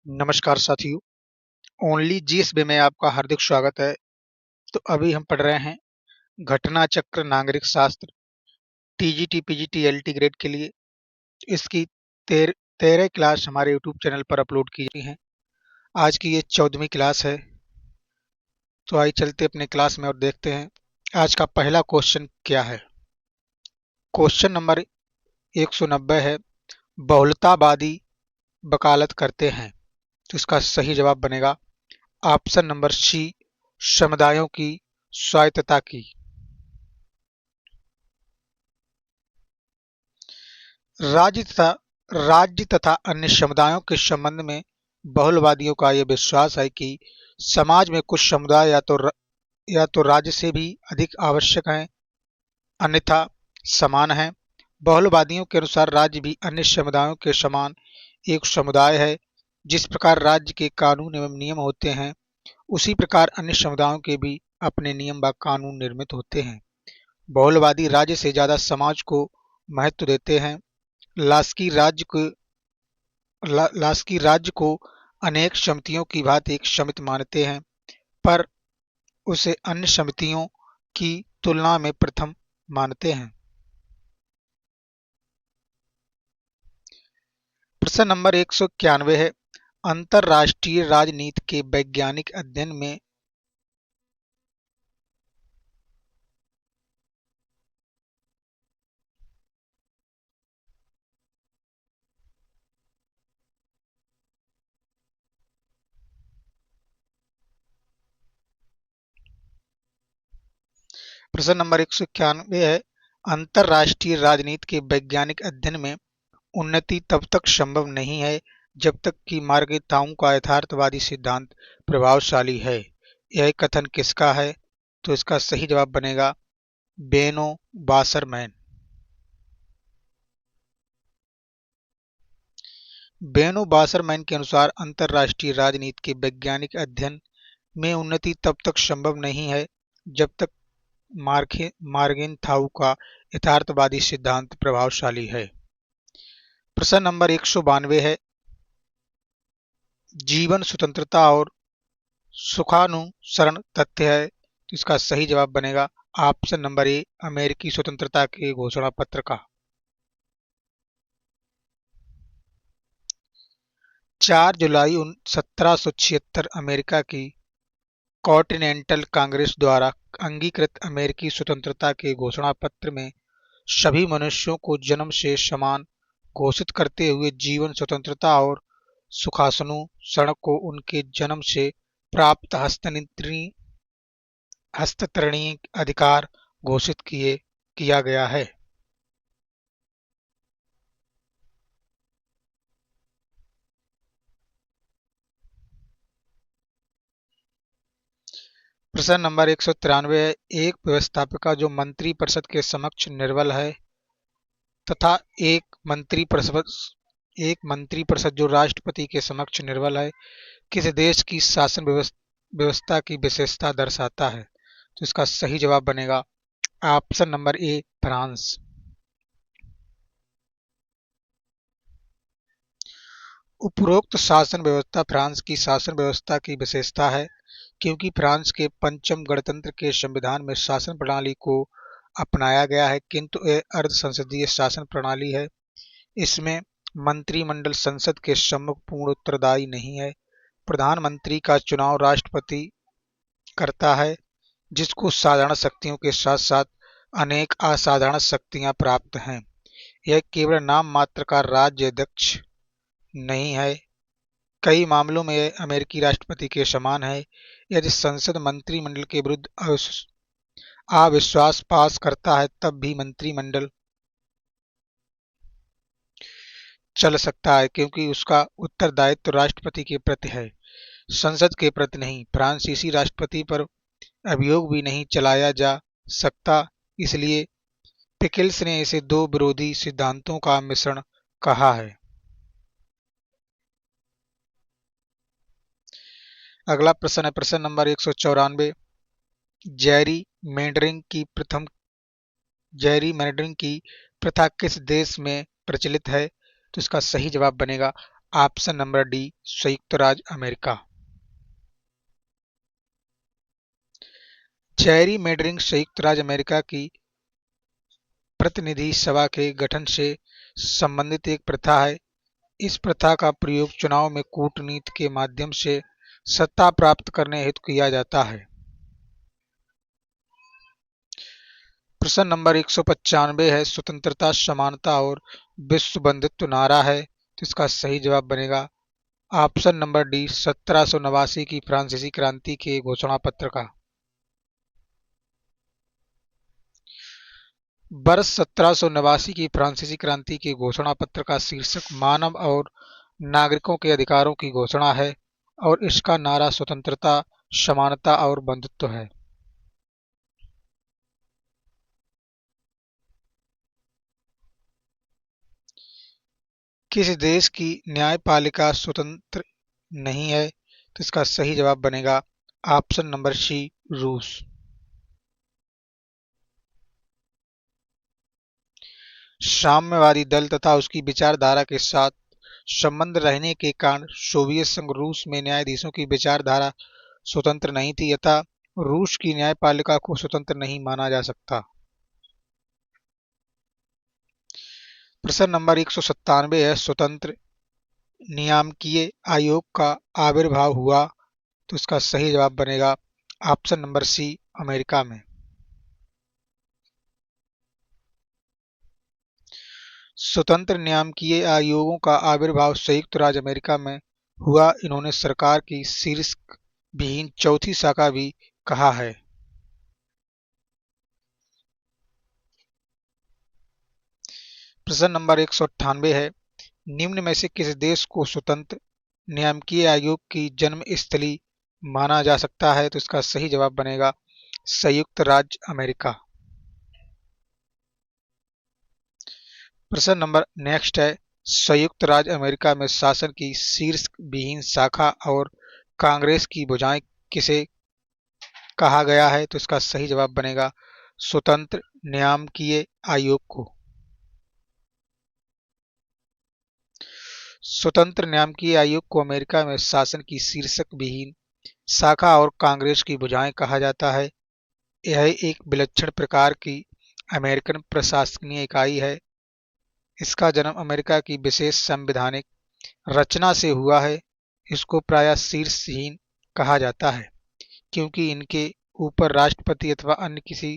नमस्कार साथियों, only GSB में आपका हार्दिक स्वागत है। तो अभी हम पढ़ रहे हैं घटना चक्र नागरिक शास्त्र टीजीटी पीजीटी एलटी ग्रेड के लिए। इसकी 13 क्लास हमारे यूट्यूब चैनल पर अपलोड की गई है। आज की ये 14वीं क्लास है। तो आइए चलते अपने क्लास में और देखते हैं आज का पहला क्वेश्चन क्या है। क्वेश्चन नंबर 190 है, बहुलतावादी वकालत करते हैं। तो इसका सही जवाब बनेगा ऑप्शन नंबर सी, समुदायों की स्वायत्तता की। राज्य तथा राज्य तथा अन्य समुदायों के संबंध में बहुलवादियों का यह विश्वास है कि समाज में कुछ समुदाय या तो राज्य से भी अधिक आवश्यक हैं, अन्यथा समान हैं। बहुलवादियों के अनुसार राज्य भी अन्य समुदायों के समान एक समुदाय है। जिस प्रकार राज्य के कानून एवं नियम होते हैं, उसी प्रकार अन्य समुदायों के भी अपने नियम व कानून निर्मित होते हैं। बहुलवादी राज्य से ज्यादा समाज को महत्व देते हैं। लास्की राज्य को अनेक समितियों की भांति एक समिति मानते हैं, पर उसे अन्य समितियों की तुलना में प्रथम मानते हैं। प्रश्न नंबर 191 है, अंतरराष्ट्रीय राजनीति के वैज्ञानिक अध्ययन में प्रश्न नंबर 191 है, अंतरराष्ट्रीय राजनीति के वैज्ञानिक अध्ययन में उन्नति तब तक संभव नहीं है जब तक कि मार्गरेताओं का यथार्थवादी सिद्धांत प्रभावशाली है। यह कथन किसका है? तो इसका सही जवाब बनेगा बेनो बासरमैन। बेनो बासरमैन के अनुसार अंतरराष्ट्रीय राजनीति के वैज्ञानिक अध्ययन में उन्नति तब तक संभव नहीं है जब तक मार्गेनथाउ का यथार्थवादी सिद्धांत प्रभावशाली है। प्रश्न नंबर 192 है, जीवन स्वतंत्रता और सुखानुसरण तथ्य है। तो इसका सही जवाब बनेगा ऑप्शन नंबर ए, अमेरिकी स्वतंत्रता के घोषणा पत्र का। 4 जुलाई 1776 अमेरिका की कॉन्टिनेंटल कांग्रेस द्वारा अंगीकृत अमेरिकी स्वतंत्रता के घोषणा पत्र में सभी मनुष्यों को जन्म से समान घोषित करते हुए जीवन स्वतंत्रता और सुखासनुसरण को उनके जन्म से प्राप्त हस्तांतरणीय अधिकार घोषित किया गया है। प्रश्न नंबर 193 है, एक व्यवस्थापिका जो मंत्री परिषद के समक्ष निर्बल है तथा एक मंत्री परिषद जो राष्ट्रपति के समक्ष निर्बल है, किस देश की शासन व्यवस्था की विशेषता दर्शाता है? तो इसका सही जवाब बनेगा ऑप्शन नंबर ए, फ्रांस। उपरोक्त शासन व्यवस्था फ्रांस की शासन व्यवस्था की विशेषता है, क्योंकि फ्रांस के पंचम गणतंत्र के संविधान में शासन प्रणाली को अपनाया गया है, किंतु यह अर्ध संसदीय शासन प्रणाली है। इसमें मंत्रिमंडल संसद के सम्मुख पूर्ण उत्तरदायी नहीं है। प्रधानमंत्री का चुनाव राष्ट्रपति करता है, जिसको साधारण शक्तियों के साथ साथ अनेक असाधारण शक्तियां प्राप्त हैं। यह केवल नाम मात्र का राज्य अध्यक्ष नहीं है, कई मामलों में यह अमेरिकी राष्ट्रपति के समान है। यदि संसद मंत्रिमंडल के विरुद्ध अविश्वास पास करता है, तब भी मंत्रिमंडल चल सकता है, क्योंकि उसका उत्तरदायित्व राष्ट्रपति के प्रति है, संसद के प्रति नहीं। फ्रांसीसी राष्ट्रपति पर अभियोग भी नहीं चलाया जा सकता, इसलिए पिकल्स ने इसे दो विरोधी सिद्धांतों का मिश्रण कहा है। अगला प्रश्न है प्रश्न नंबर 194, जेरी मेंडरिंग की प्रथा किस देश में प्रचलित है? तो इसका सही जवाब बनेगा ऑप्शन नंबर डी संयुक्त राज्य अमेरिका। जेरी मेंडरिंग संयुक्त राज्य अमेरिका की प्रतिनिधि सभा के गठन से संबंधित एक प्रथा है। इस प्रथा का प्रयोग चुनाव में कूटनीति के माध्यम से सत्ता प्राप्त करने हेतु किया जाता है। प्रश्न नंबर 195 है, स्वतंत्रता, समानता और विश्व बंधुत्व नारा है, तो इसका सही जवाब बनेगा ऑप्शन नंबर डी 1789 की फ्रांसीसी क्रांति के घोषणा पत्र का। वर्ष 1789 की फ्रांसीसी क्रांति के घोषणा पत्र का शीर्षक मानव और नागरिकों के अधिकारों की घोषणा है और इसका नारा स्वतंत्रता, समानता और बंधुत्व है। किस देश की न्यायपालिका स्वतंत्र नहीं है, तो इसका सही जवाब बनेगा ऑप्शन नंबर सी रूस। साम्यवादी दल तथा उसकी विचारधारा के साथ संबंध रहने के कारण सोवियत संघ रूस में न्यायाधीशों की विचारधारा स्वतंत्र नहीं थी, अतः रूस की न्यायपालिका को स्वतंत्र नहीं माना जा सकता। प्रश्न नंबर 197 है, स्वतंत्र नियामकीय आयोग का आविर्भाव हुआ, तो इसका सही जवाब बनेगा ऑप्शन नंबर सी अमेरिका में। स्वतंत्र नियामकीय आयोगों का आविर्भाव संयुक्त राज्य अमेरिका में हुआ। इन्होंने सरकार की शीर्ष विहीन चौथी शाखा भी कहा है। प्रश्न नंबर 198 है, निम्न में से किस देश को स्वतंत्र नियामकीय आयोग की जन्म स्थली माना जा सकता है, तो इसका सही जवाब बनेगा संयुक्त राज्य अमेरिका। प्रश्न नंबर नेक्स्ट है, संयुक्त राज्य अमेरिका में शासन की शीर्ष विहीन शाखा और कांग्रेस की भुजाएं किसे कहा गया है, तो इसका सही जवाब बनेगा स्वतंत्र नियामकीय आयोग को। स्वतंत्र नियामकीय आयोग को अमेरिका में शासन की शीर्षक विहीन शाखा और कांग्रेस की भुजाएं कहा जाता है। यह एक विलक्षण प्रकार की अमेरिकन प्रशासकीय इकाई है। इसका जन्म अमेरिका की विशेष संवैधानिक रचना से हुआ है। इसको प्रायः शीर्षहीन कहा जाता है क्योंकि इनके ऊपर राष्ट्रपति अथवा अन्य किसी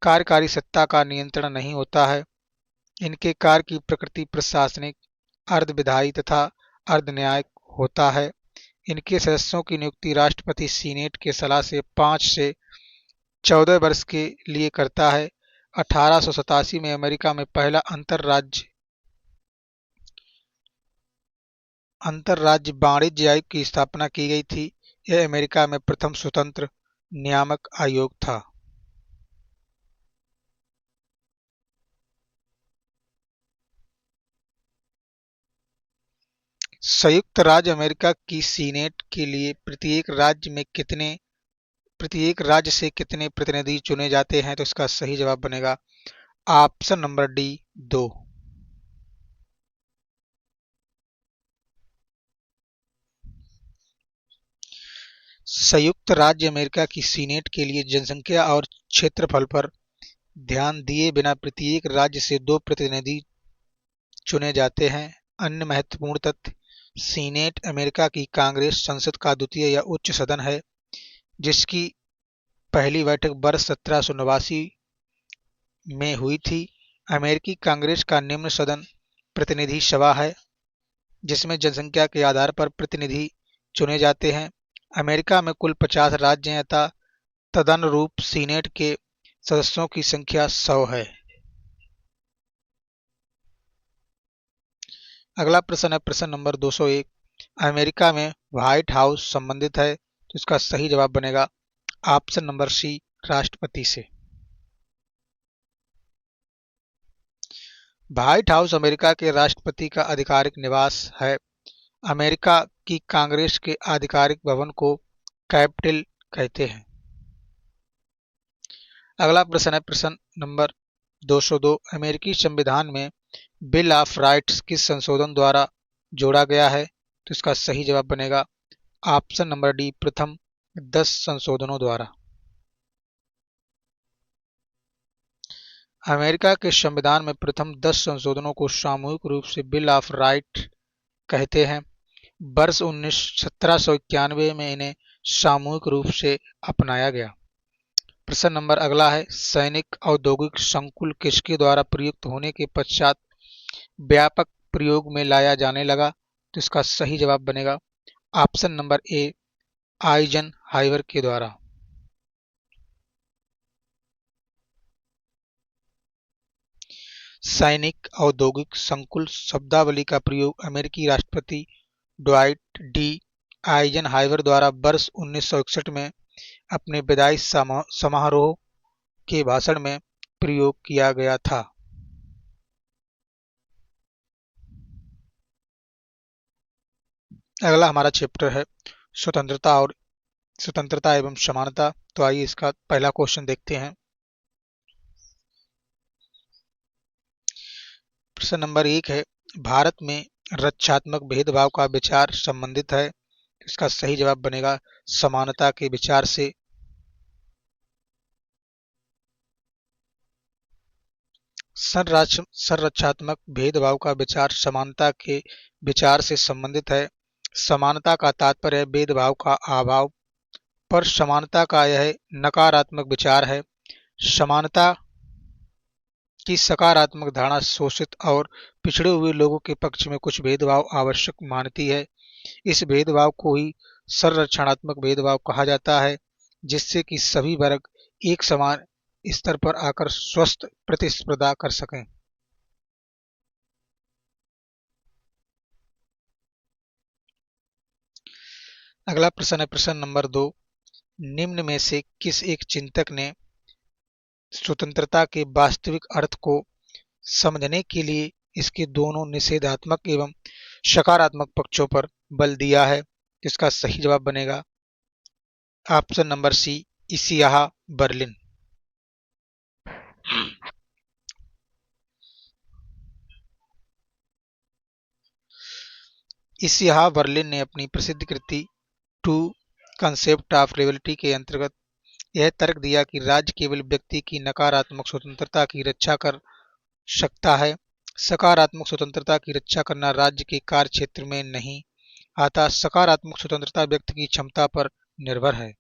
कार्यकारी सत्ता का नियंत्रण नहीं होता है। इनके कार्य की प्रकृति प्रशासनिक, अर्धविधायी तथा अर्धन्यायिक होता है। इनके सदस्यों की नियुक्ति राष्ट्रपति सीनेट के सलाह से 5 से 14 वर्ष के लिए करता है। 1887 में अमेरिका में पहला अंतरराज्य वाणिज्य आयोग की स्थापना की गई थी। यह अमेरिका में प्रथम स्वतंत्र नियामक आयोग था। संयुक्त राज्य अमेरिका की सीनेट के लिए प्रत्येक राज्य से कितने प्रतिनिधि चुने जाते हैं, तो इसका सही जवाब बनेगा ऑप्शन नंबर डी 2। संयुक्त राज्य अमेरिका की सीनेट के लिए जनसंख्या और क्षेत्रफल पर ध्यान दिए बिना प्रत्येक राज्य से 2 प्रतिनिधि चुने जाते हैं। अन्य महत्वपूर्ण तथ्य, सीनेट अमेरिका की कांग्रेस संसद का द्वितीय या उच्च सदन है, जिसकी पहली बैठक वर्ष 1789 में हुई थी। अमेरिकी कांग्रेस का निम्न सदन प्रतिनिधि सभा है, जिसमें जनसंख्या के आधार पर प्रतिनिधि चुने जाते हैं। अमेरिका में कुल 50 राज्य हैं अतः तदनुरूप सीनेट के सदस्यों की संख्या 100 है। अगला प्रश्न है प्रश्न नंबर 201, अमेरिका में व्हाइट हाउस संबंधित है, तो इसका सही जवाब बनेगा ऑप्शन नंबर सी राष्ट्रपति से। व्हाइट हाउस अमेरिका के राष्ट्रपति का आधिकारिक निवास है। अमेरिका की कांग्रेस के आधिकारिक भवन को कैपिटल कहते हैं। अगला प्रश्न है प्रश्न नंबर 202, अमेरिकी संविधान में बिल ऑफ राइट्स किस संशोधन द्वारा जोड़ा गया है, तो इसका सही जवाब बनेगा ऑप्शन नंबर डी, प्रथम 10 संशोधनों द्वारा। अमेरिका के संविधान में प्रथम 10 संशोधनों को सामूहिक रूप से बिल ऑफ राइट कहते हैं। वर्ष 1791 में इन्हें सामूहिक रूप से अपनाया गया। प्रश्न नंबर अगला है, सैनिक औद्योगिक संकुल किसके द्वारा प्रयुक्त होने के पश्चात व्यापक प्रयोग में लाया जाने लगा? तो इसका सही जवाब बनेगा ऑप्शन नंबर ए, आइजनहावर के द्वारा। सैनिक औद्योगिक संकुल शब्दावली का प्रयोग अमेरिकी राष्ट्रपति ड्वाइट डी आइजनहावर द्वारा वर्ष 1961 में अपने विदाई समारोह के भाषण में प्रयोग किया गया था। अगला हमारा चैप्टर है स्वतंत्रता एवं समानता। तो आइए इसका पहला क्वेश्चन देखते हैं। प्रश्न नंबर 1 है, भारत में रक्षात्मक भेदभाव का विचार संबंधित है। इसका सही जवाब बनेगा समानता के विचार से। संरक्षात्मक भेदभाव का विचार समानता के विचार से संबंधित है। समानता का तात्पर्य भेदभाव का अभाव, पर समानता का यह नकारात्मक विचार है। समानता की सकारात्मक धारणा शोषित और पिछड़े हुए लोगों के पक्ष में कुछ भेदभाव आवश्यक मानती है। इस भेदभाव को ही संरक्षणात्मक भेदभाव कहा जाता है, जिससे कि सभी वर्ग एक समान स्तर पर आकर स्वस्थ प्रतिस्पर्धा कर सकें। अगला प्रश्न है प्रश्न नंबर 2, निम्न में से किस एक चिंतक ने स्वतंत्रता के वास्तविक अर्थ को समझने के लिए इसके दोनों निषेधात्मक एवं सकारात्मक पक्षों पर बल दिया है? इसका सही जवाब बनेगा option number C, Isaiah Berlin. Isaiah Berlin ने अपनी प्रसिद्ध कृति टू कंसेप्ट ऑफ लिबर्टी के अंतर्गत यह तर्क दिया कि राज्य केवल व्यक्ति की नकारात्मक स्वतंत्रता की रक्षा कर सकता है। सकारात्मक स्वतंत्रता की रक्षा करना राज्य के कार्य क्षेत्र में नहीं आता। सकारात्मक स्वतंत्रता व्यक्ति की क्षमता पर निर्भर है।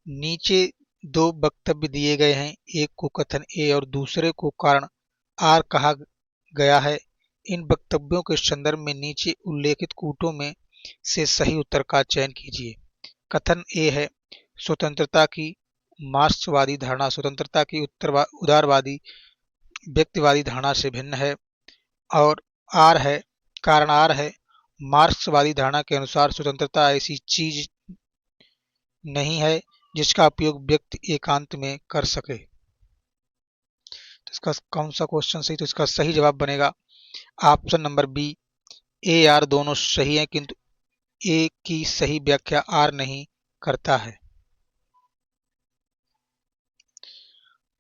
नीचे दो वक्तव्य दिए गए हैं, एक को कथन ए और दूसरे को कारण आर कहा गया है। इन वक्तव्यों के संदर्भ में नीचे उल्लेखित कूटों में से सही उत्तर का चयन कीजिए। कथन ए है, स्वतंत्रता की मार्क्सवादी धारणा स्वतंत्रता की उदारवादी व्यक्तिवादी धारणा से भिन्न है। और आर है, कारण आर है, मार्क्सवादी धारणा के अनुसार स्वतंत्रता ऐसी चीज नहीं है जिसका उपयोग व्यक्ति एकांत में कर सके। तो इसका कौन सा क्वेश्चन सही? तो इसका सही जवाब बनेगा option number B, A R दोनों सही है, किंतु ए की सही व्याख्या आर नहीं करता है।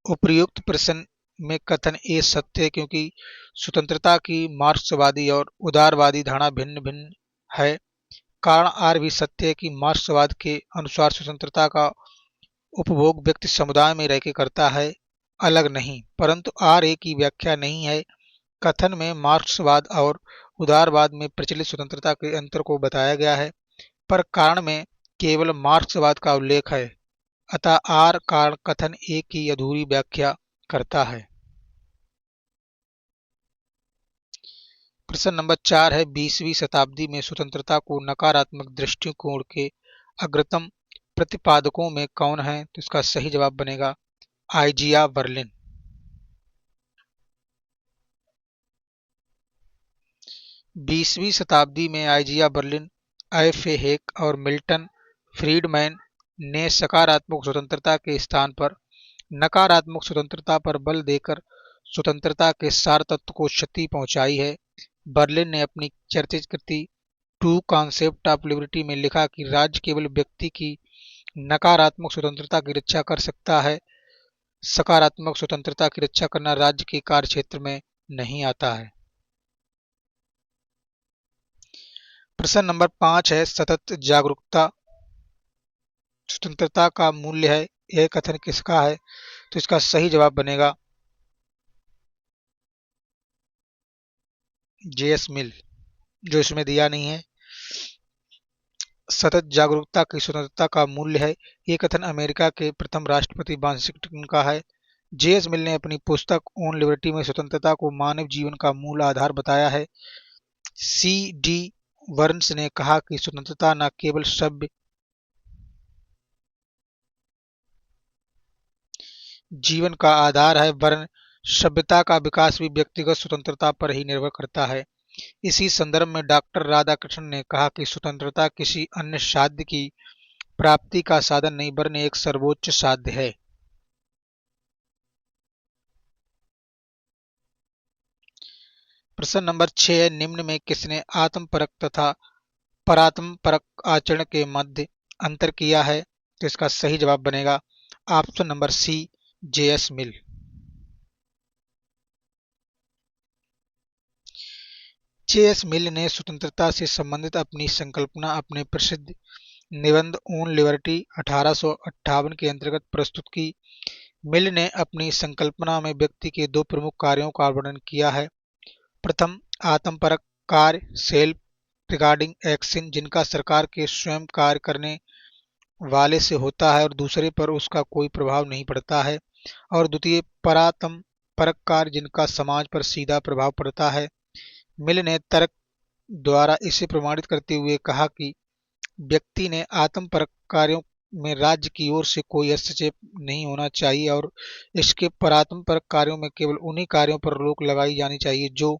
उपर्युक्त प्रश्न में कथन ए सत्य है क्योंकि स्वतंत्रता की मार्क्सवादी और उदारवादी धारणा भिन्न भिन्न है। कारण आर भी सत्य है कि मार्क्सवाद के अनुसार स्वतंत्रता का उपभोग व्यक्ति समुदाय में रहकर करता है, अलग नहीं। परंतु आर ए की व्याख्या नहीं है। कथन में मार्क्सवाद और उदारवाद में प्रचलित स्वतंत्रता के अंतर को बताया गया है, पर कारण में केवल मार्क्सवाद का उल्लेख है। अतः आर कारण कथन ए की अधूरी व्याख्या करता है। प्रश्न नंबर 4 है, 20वीं शताब्दी में स्वतंत्रता को नकारात्मक दृष्टिकोण के अग्रतम प्रतिपादकों में कौन है? तो इसका सही जवाब बनेगा आइजिया बर्लिन। 20वीं शताब्दी में आइजिया बर्लिन, एफ ए हेक और मिल्टन फ्रीडमैन ने सकारात्मक स्वतंत्रता के स्थान पर नकारात्मक स्वतंत्रता पर बल देकर स्वतंत्रता के सार तत्व को क्षति पहुंचाई है। बर्लिन ने अपनी चर्चित कृति टू कॉन्सेप्ट ऑफ लिबर्टी में लिखा कि राज्य केवल व्यक्ति की नकारात्मक स्वतंत्रता की रक्षा कर सकता है। सकारात्मक स्वतंत्रता की रक्षा करना राज्य के कार्यक्षेत्र में नहीं आता है। प्रश्न नंबर 5 है सतत जागरूकता स्वतंत्रता का मूल्य है। यह कथन किसका है? तो इसका सही जवाब बनेगा जेएस मिल, जो इसमें दिया नहीं है। सतत जागरूकता की स्वतंत्रता का मूल्य है, ये कथन अमेरिका के प्रथम राष्ट्रपति वाशिंगटन का है। जेएस मिल ने अपनी पुस्तक ऑन लिबर्टी में स्वतंत्रता को मानव जीवन का मूल आधार बताया है। सी डी वर्न्स ने कहा कि स्वतंत्रता न केवल सभ्य जीवन का आधार है वरन सभ्यता का विकास भी व्यक्तिगत स्वतंत्रता पर ही निर्भर करता है। इसी संदर्भ में डॉक्टर राधाकृष्णन ने कहा कि स्वतंत्रता किसी अन्य साध्य की प्राप्ति का साधन नहीं वरन एक सर्वोच्च साध्य है। प्रश्न नंबर 6 है निम्न में किसने आत्मपरक तथा परात्मपरक आचरण के मध्य अंतर किया है? तो इसका सही जवाब बनेगा ऑप्शन नंबर सी जेएस मिल। जेएस मिल ने स्वतंत्रता से संबंधित अपनी संकल्पना अपने प्रसिद्ध निबंध ऑन लिबर्टी 1858 के अंतर्गत प्रस्तुत की। मिल ने अपनी संकल्पना में व्यक्ति के दो प्रमुख कार्यों का वर्णन किया है। प्रथम आत्मपरक कार्य सेल्फ रिगार्डिंग एक्शन जिनका सरकार के स्वयं कार्य करने वाले से होता है और दूसरे पर उसका कोई प्रभाव नहीं पड़ता है, और द्वितीय परात्म परक कार्य जिनका समाज पर सीधा प्रभाव पड़ता है। मिल ने तर्क द्वारा इसे प्रमाणित करते हुए कहा कि व्यक्ति ने आत्म परक कार्यों में राज्य की ओर से कोई हस्तक्षेप नहीं होना चाहिए और इसके परात्म परक कार्यों में केवल उन्हीं कार्यों पर रोक लगाई जानी चाहिए जो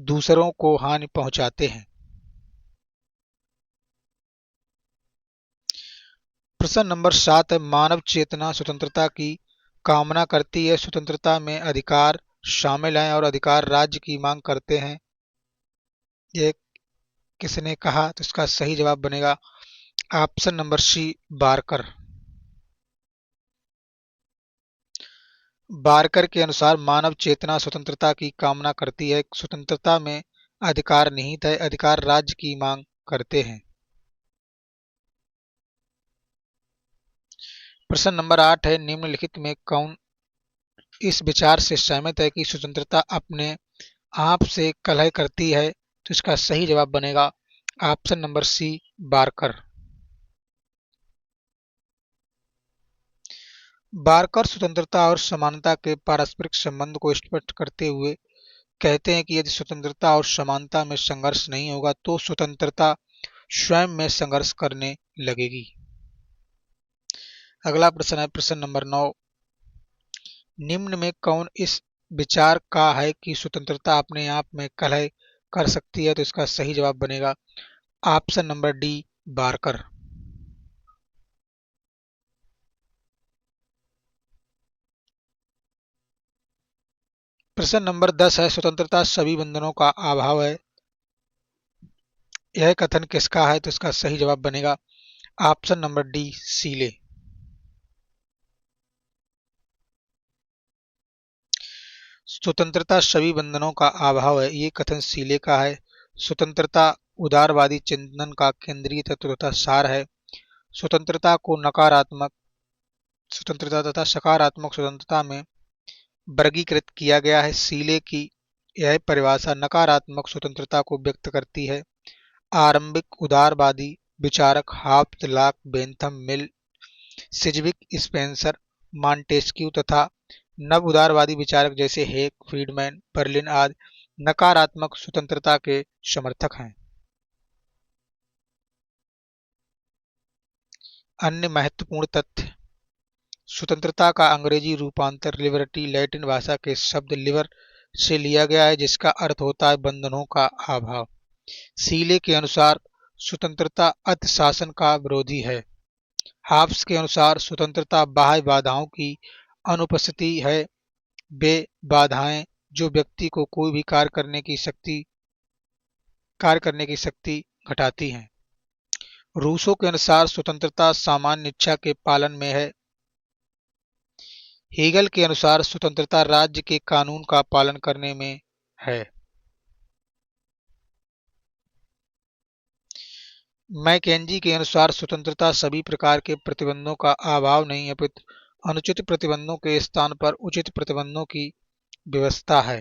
दूसरों को हानि पहुंचाते हैं। प्रश्न नंबर 7 है मानव चेतना स्वतंत्रता की कामना करती है, स्वतंत्रता में अधिकार शामिल हैं और अधिकार राज्य की मांग करते हैं। ये किसने कहा? तो इसका सही जवाब बनेगा option number C Barker. Barker के अनुसार मानव चेतना स्वतंत्रता की कामना करती है, स्वतंत्रता में अधिकार निहित है, अधिकार राज्य की मांग करते हैं। प्रश्न नंबर 8 है निम्नलिखित में कौन इस विचार से सहमत है कि स्वतंत्रता अपने आप से कलह करती है? तो इसका सही जवाब बनेगा option number C Barker. Barker स्वतंत्रता और समानता के पारस्परिक संबंध को स्पष्ट करते हुए कहते हैं कि यदि स्वतंत्रता और समानता में संघर्ष नहीं होगा तो स्वतंत्रता स्वयं में संघर्ष करने लगेगी। अगला प्रश्न है प्रश्न नंबर 9 निम्न में कौन इस विचार का है कि स्वतंत्रता अपने आप में कलह कर सकती है? तो इसका सही जवाब बनेगा ऑप्शन नंबर डी बारकर। प्रश्न नंबर 10 है स्वतंत्रता सभी बंधनों का अभाव है, यह कथन किसका है? तो इसका सही जवाब बनेगा ऑप्शन नंबर डी सीले। स्वतंत्रता सभी बंधनों का अभाव है, ये कथन सीले का है। स्वतंत्रता उदारवादी चिंतन का केंद्रीय तत्व तथा सार है। स्वतंत्रता को नकारात्मक स्वतंत्रता तथा सकारात्मक स्वतंत्रता में वर्गीकृत किया गया है। सीले की यह परिभाषा नकारात्मक स्वतंत्रता को व्यक्त करती है। आरंभिक उदारवादी विचारक हाफ्ट लाक बेंथम मिल सिजविक स्पेंसर मॉन्टेस्क्यू तथा नव उदारवादी विचारक जैसे हेक फ्रीडमैन बर्लिन आदि नकारात्मक स्वतंत्रता के समर्थक हैं। अन्य महत्वपूर्ण तथ्य स्वतंत्रता का अंग्रेजी रूपांतर लिबर्टी लैटिन भाषा के शब्द लिबर से लिया गया है जिसका अर्थ होता है बंधनों का अभाव। सीले के अनुसार स्वतंत्रता अतिशासन का विरोधी है। हाब्स के अनुसार स्वतंत्रता बाह्य बाधाओं की अनुपस्थिति है, वे बाधाएं जो व्यक्ति को कोई भी कार्य करने की शक्ति घटाती हैं। रूसो के अनुसार स्वतंत्रता सामान्य इच्छा के पालन में है, हेगल के अनुसार स्वतंत्रता राज्य के कानून का पालन करने में है। मैकेंजी के अनुसार स्वतंत्रता सभी प्रकार के प्रतिबंधों का अभाव नहीं है, अपितु अनुचित प्रतिबंधों के स्थान पर उचित प्रतिबंधों की व्यवस्था है।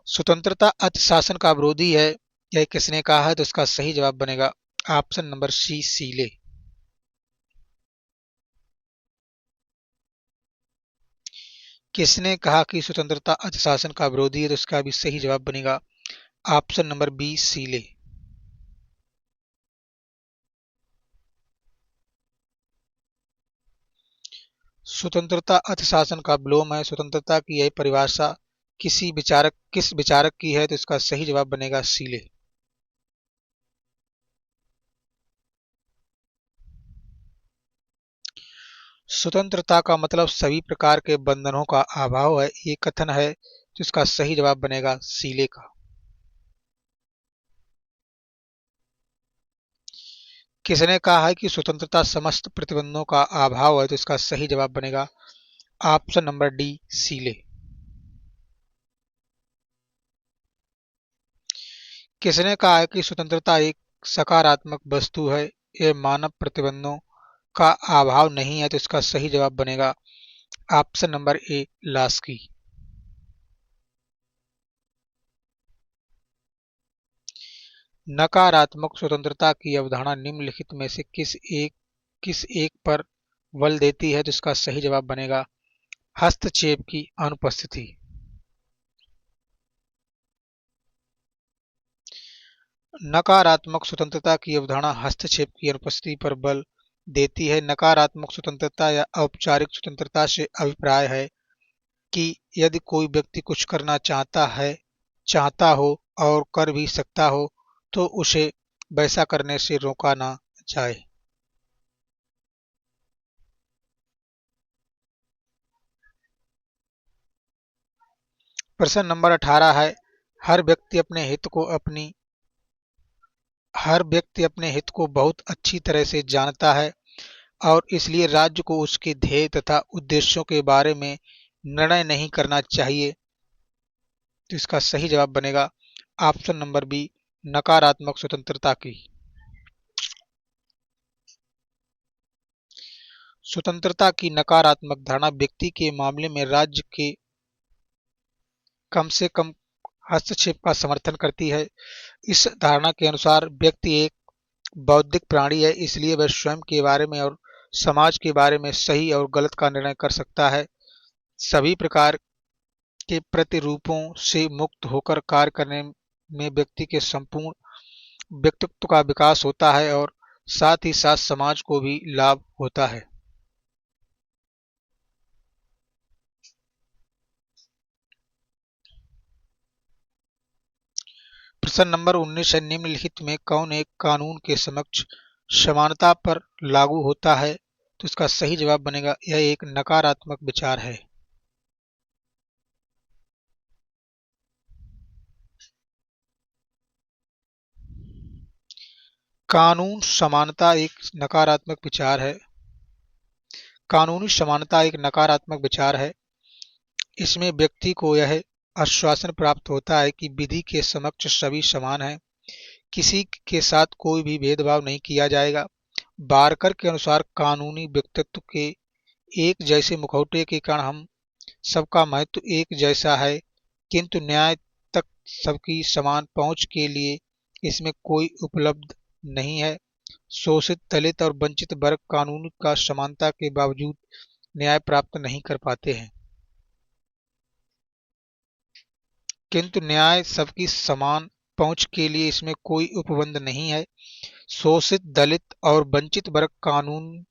स्वतंत्रता अतिशासन का विरोधी है, यह किसने कहा है? तो इसका सही जवाब बनेगा ऑप्शन नंबर सी, सीले। किसने कहा कि स्वतंत्रता अतिशासन का विरोधी है? तो इसका भी सही जवाब बनेगा ऑप्शन नंबर बी, सीले। स्वतंत्रता अतिशासन का विलोम है। स्वतंत्रता की यह परिभाषा किस विचारक की है? तो इसका सही जवाब बनेगा सीले। स्वतंत्रता का मतलब सभी प्रकार के बंधनों का अभाव है, ये कथन है, तो इसका सही जवाब बनेगा सीले का। किसने कहा है कि स्वतंत्रता समस्त प्रतिबंधों का अभाव है? तो इसका सही जवाब बनेगा ऑप्शन नंबर डी, सीले। किसने कहा है कि स्वतंत्रता एक सकारात्मक वस्तु है, ये मानव प्रतिबंधों का अभाव नहीं है? तो इसका सही जवाब बनेगा ऑप्शन नंबर ए, लास्की। नकारात्मक स्वतंत्रता की अवधारणा निम्नलिखित में से किस एक पर बल देती है? तो इसका सही जवाब बनेगा हस्तक्षेप की अनुपस्थिति। नकारात्मक स्वतंत्रता की अवधारणा हस्तक्षेप की अनुपस्थिति पर बल देती है। नकारात्मक स्वतंत्रता या औपचारिक स्वतंत्रता से अभिप्राय है कि यदि कोई व्यक्ति कुछ करना चाहता हो और कर भी सकता हो, तो उसे वैसा करने से रोका ना जाए। प्रश्न नंबर 18 है, हर व्यक्ति अपने हित को अपनी हर व्यक्ति अपने हित को बहुत अच्छी तरह से जानता है और इसलिए राज्य को उसके ध्येय तथा उद्देश्यों के बारे में निर्णय नहीं करना चाहिए। तो इसका सही जवाब बनेगा ऑप्शन नंबर बी, नकारात्मक स्वतंत्रता की। स्वतंत्रता की नकारात्मक धारणा व्यक्ति के मामले में राज्य के कम से कम हस्तक्षेप का समर्थन करती है। इस धारणा के अनुसार व्यक्ति एक बौद्धिक प्राणी है, इसलिए वह स्वयं के बारे में और समाज के बारे में सही और गलत का निर्णय कर सकता है। सभी प्रकार के प्रतिरूपों से मुक्त होकर कार्य करने में व्यक्ति के संपूर्ण व्यक्तित्व का विकास होता है और साथ ही साथ समाज को भी लाभ होता है। प्रश्न नंबर 19 है, निम्नलिखित में कौन एक कानून के समक्ष समानता पर लागू होता है? तो इसका सही जवाब बनेगा यह एक नकारात्मक विचार है। कानून समानता एक नकारात्मक विचार है। कानूनी समानता एक नकारात्मक विचार है। इसमें व्यक्ति को यह आश्वासन प्राप्त होता है कि विधि के समक्ष सभी समान हैं, किसी के साथ कोई भी भेदभाव नहीं किया जाएगा। बारकर के अनुसार कानूनी व्यक्तित्व के एक जैसे मुखौटे के कारण हम सबका महत्व एक जैसा है, किंतु न्याय तक सबकी समान पहुंच के लिए इसमें कोई उपलब्ध नहीं है। शोषित, दलित और वंचित वर्ग कानून का समानता के बावजूद न्याय प्राप्त नहीं कर पाते हैं, किंतु न्याय सबकी समान पहुंच के लिए इसमें कोई उपबंध नहीं है। शोषित, दलित और वंचित वर्ग कानून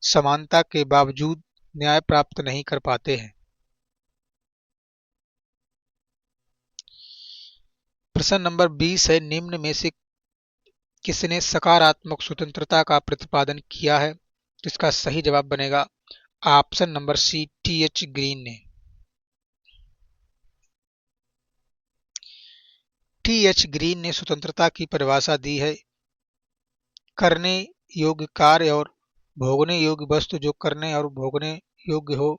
समानता के बावजूद न्याय प्राप्त नहीं कर पाते हैं। प्रश्न नंबर 20 है, निम्न में से किसने सकारात्मक स्वतंत्रता का प्रतिपादन किया है? तो इसका सही जवाब बनेगा option number C, T H Green ने। टी.एच. ग्रीन ने स्वतंत्रता की परिभाषा दी है, करने योग्य कार्य और भोगने योग्य वस्तु जो करने और भोगने योग्य हो।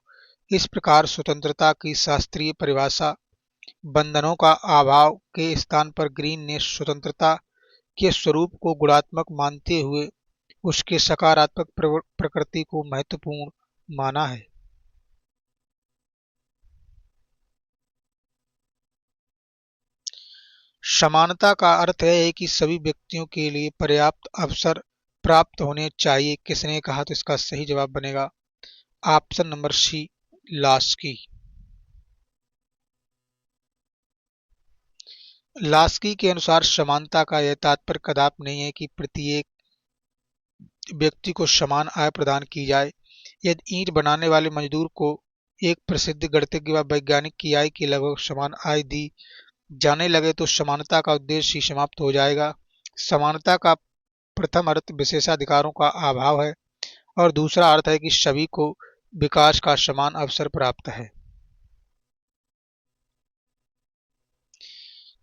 इस प्रकार स्वतंत्रता की शास्त्रीय परिभाषा बंधनों का अभाव के स्थान पर ग्रीन ने स्वतंत्रता के स्वरूप को गुणात्मक मानते हुए उसके सकारात्मक प्रकृति को महत्वपूर्ण माना है। समानता का अर्थ है कि सभी व्यक्तियों के लिए पर्याप्त अवसर प्राप्त होने चाहिए। किसने कहा? तो इसका सही जवाब बनेगा option number C, Laski. Laski के अनुसार समानता का यह तात्पर्य कदापि नहीं है कि प्रत्येक व्यक्ति को समान आय प्रदान की जाए। यदि ईंट बनाने वाले मजदूर को एक प्रसिद्ध गणितज्ञ व वैज्ञानिक की आय की लगभग समान आय दी जाने लगे तो समानता का उद्देश्य ही समाप्त हो जाएगा। समानता का प्रथम अर्थ विशेषाधिकारों का अभाव है और दूसरा अर्थ है कि सभी को विकास का समान अवसर प्राप्त है।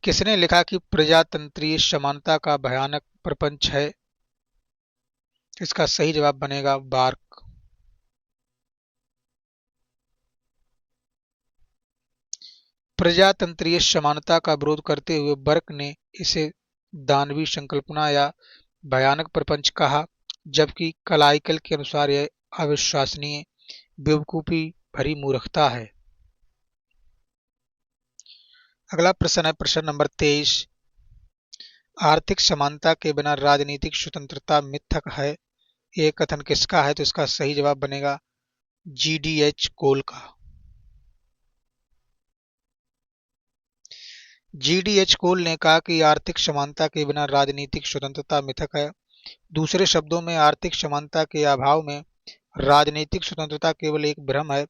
किसने लिखा कि प्रजातंत्रीय समानता का भयानक प्रपंच है? इसका सही जवाब बनेगा बार्क। प्रजातंत्रीय समानता का विरोध करते हुए बर्क ने इसे दानवी संकल्पना या भयानक प्रपंच कहा, जबकि कलाइकल के अनुसार यह अविश्वसनीय बेवकूफी भरी मूर्खता है। अगला प्रश्न है प्रश्न नंबर 23। आर्थिक समानता के बिना राजनीतिक स्वतंत्रता मिथक है, यह कथन किसका है? तो इसका सही जवाब बनेगा GDH कोल का। GDH कोल ने कहा कि आर्थिक समानता के बिना राजनीतिक स्वतंत्रता मिथक है। दूसरे शब्दों में आर्थिक समानता के अभाव में राजनीतिक स्वतंत्रता केवल एक भ्रम है।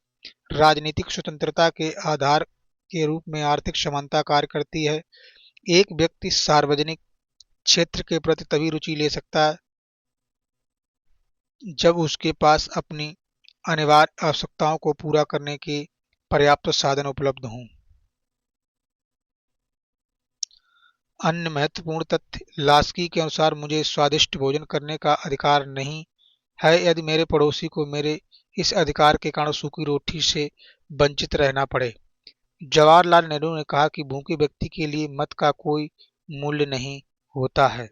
राजनीतिक स्वतंत्रता के आधार के रूप में आर्थिक समानता कार्य करती है। एक व्यक्ति सार्वजनिक क्षेत्र के प्रति तभी रुचि ले सकता है जब उसके पास अपनी अनिवार्य आवश्यकताओं को पूरा करने के पर्याप्त साधन उपलब्ध हों। अन्य महत्वपूर्ण तथ्य, लास्की के अनुसार मुझे स्वादिष्ट भोजन करने का अधिकार नहीं है यदि मेरे पड़ोसी को मेरे इस अधिकार के कारण सूखी रोटी से वंचित रहना पड़े। जवाहरलाल नेहरू ने कहा कि भूखे व्यक्ति के लिए मत का कोई मूल्य नहीं होता है।